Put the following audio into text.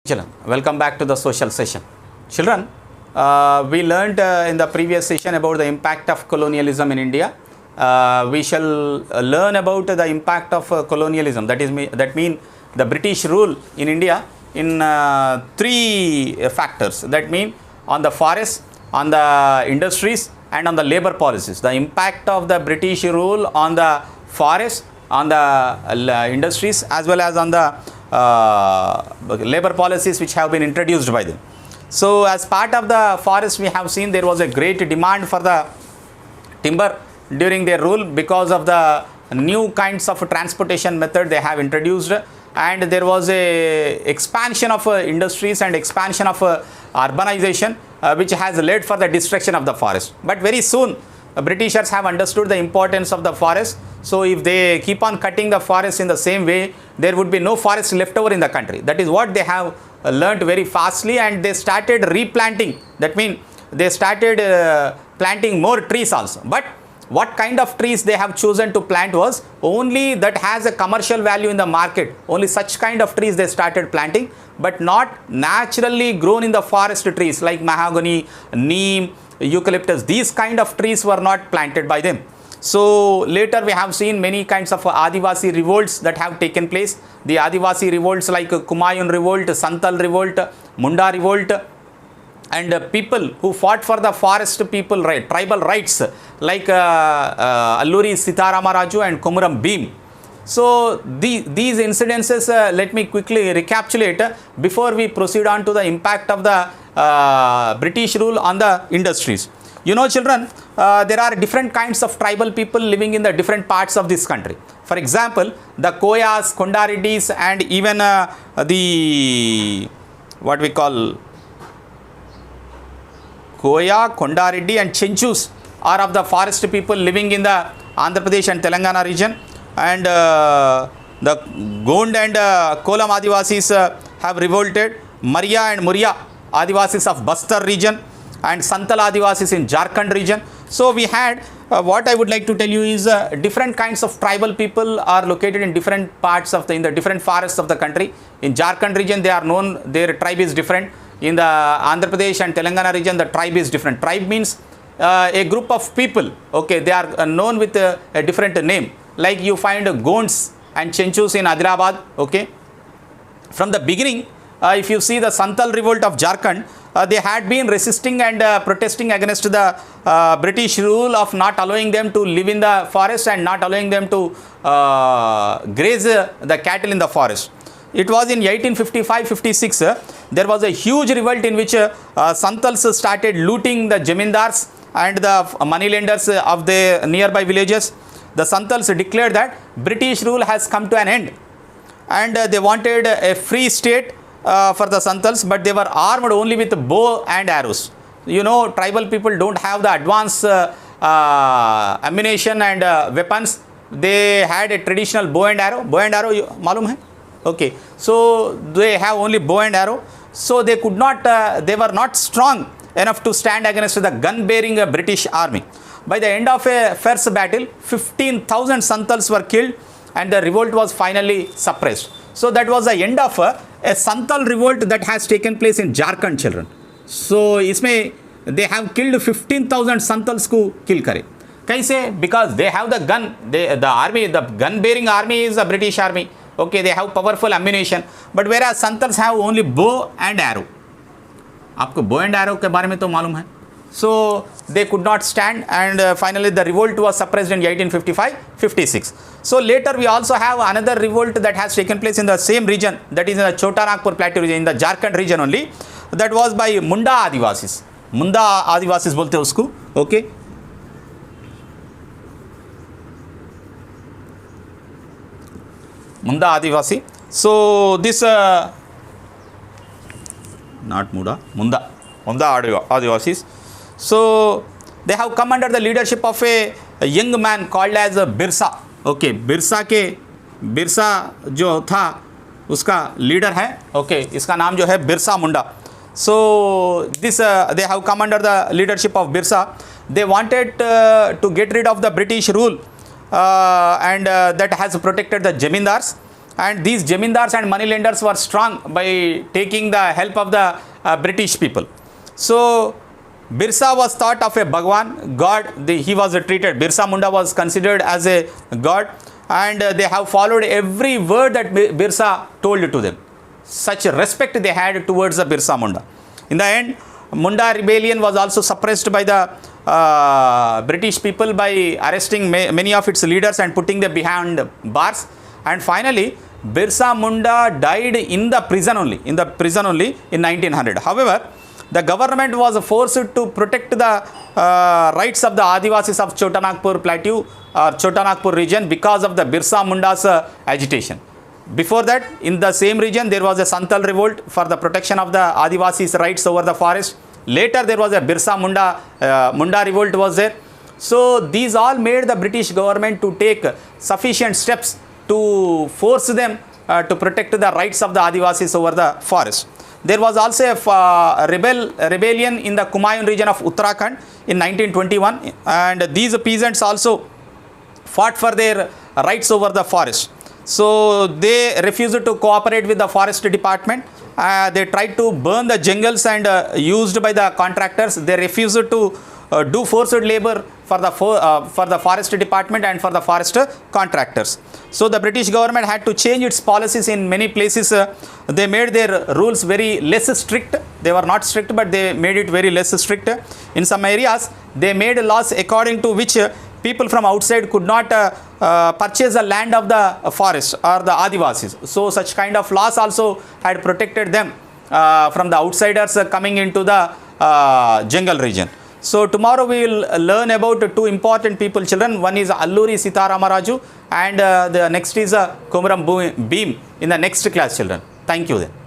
Children, welcome back to the social session. Children, we learned in the previous session about the impact of colonialism in India. We shall learn about the impact of colonialism. That mean the British rule in India in three factors. That mean on the forest, on the industries, and on the labor policies. The impact of the British rule on the forest, on the industries, as well as on the labor policies which have been introduced by them. So as part of the forest, we have seen there was a great demand for the timber during their rule because of the new kinds of transportation method they have introduced, and there was a expansion of industries and expansion of urbanization which has led for the destruction of the forest. But very soon Britishers have understood the importance of the forest. So if they keep on cutting the forest in the same way, there would be no forest left over in the country. That is what they have learnt very fastly, and they started replanting. That means they started planting more trees also. But what kind of trees they have chosen to plant was only that has a commercial value in the market. Only such kind of trees they started planting, but not naturally grown in the forest trees like mahogany, neem, eucalyptus. These kind of trees were not planted by them. So later we have seen many kinds of Adivasi revolts that have taken place. The Adivasi revolts like Kumaun revolt, Santal revolt, Munda revolt, and people who fought for the forest people right, tribal rights like Alluri Sitarama Raju and Komuram Bhim. So these incidences, let me quickly recapitulate before we proceed on to the impact of the British rule on the industries. You know, children, there are different kinds of tribal people living in the different parts of this country. For example, the Koyas, Kondareddis, and even the what we call Koya, Kondareddy and Chenchus are of the forest people living in the Andhra Pradesh and Telangana region. And the Gond and Kolam Adivasis have revolted. Maria and Muria Adivasis of Bastar region, and Santal Adivasis in Jharkhand region. So we had what I would like to tell you is different kinds of tribal people are located in different parts of in the different forests of the country. In Jharkhand region they are known, their tribe is different. In the Andhra Pradesh and Telangana region the tribe is different. Tribe means a group of people, okay, they are known with a different name. Like you find Gonds and Chenchus in Adilabad, okay. From the beginning, if you see the Santal revolt of Jharkhand, they had been resisting and protesting against the British rule of not allowing them to live in the forest and not allowing them to graze the cattle in the forest. It was in 1855-56, there was a huge revolt in which Santals started looting the Jamindars and the moneylenders of the nearby villages. The Santals declared that British rule has come to an end, and they wanted a free state for the Santals, but they were armed only with bow and arrows. You know, tribal people don't have the advanced ammunition and weapons. They had a traditional bow and arrow. Bow and arrow, malum hai? Okay, so they have only bow and arrow. So they could not, they were not strong enough to stand against the gun-bearing British army. By the end of a fierce battle, 15,000 Santals were killed, and the revolt was finally suppressed. So that was the end of a Santal revolt that has taken place in Jharkhand, children. So isme they have killed 15,000 Santals को kill करे. कैसे? Because they have the gun. The army, the gun-bearing army is the British army. Okay, they have powerful ammunition. But whereas Santals have only bow and arrow. आपको bow and arrow के बारे में तो मालूम है. So they could not stand, and finally the revolt was suppressed in 1855-56. So later we also have another revolt that has taken place in the same region, that is in the Chota Nagpur Plateau region, in the Jharkhand region only. That was by Munda Adivasis. Munda Adivasis बोलते हैं उसको, okay. Munda Adivasi. So this not Munda Adivasis. So they have come under the leadership of a young man called as Birsa. Okay, Birsa जो था उसका leader है. Okay, इसका नाम जो है Birsa Munda. So this they have come under the leadership of Birsa. They wanted to get rid of the British rule and that has protected the Jamindars. and these Jamindars and money lenders were strong by taking the help of the British people. So Birsa was thought of a Bhagwan, God. He was treated, Birsa Munda was considered as a God, and they have followed every word that Birsa told to them. Such respect they had towards the Birsa Munda. In the end, Munda rebellion was also suppressed by the British people by arresting many of its leaders and putting them behind bars. And finally, Birsa Munda died in the prison only, in 1900. However, the government was forced to protect the rights of the Adivasis of Chota Nagpur plateau or Chota Nagpur region because of the Birsa Munda's agitation. Before that, in the same region, there was a Santal revolt for the protection of the Adivasis' rights over the forest. Later, there was a Birsa Munda revolt was there. So, these all made the British government to take sufficient steps to force them to protect the rights of the Adivasis over the forest. There was also a rebellion in the Kumaon region of Uttarakhand in 1921, and these peasants also fought for their rights over the forest. So they refused to cooperate with the forest department. They tried to burn the jungles and used by the contractors. They refused to do forced labor for the forest department and for the forest contractors. So the British government had to change its policies in many places. They made their rules very less strict. They were not strict, but they made it very less strict. In some areas, they made laws according to which people from outside could not purchase the land of the forest or the Adivasis. So such kind of laws also had protected them from the outsiders coming into the jungle region. So tomorrow we will learn about two important people, children. One is Alluri Sitaramaraju and the next is Komaram Bhim in the next class, children. Thank you then.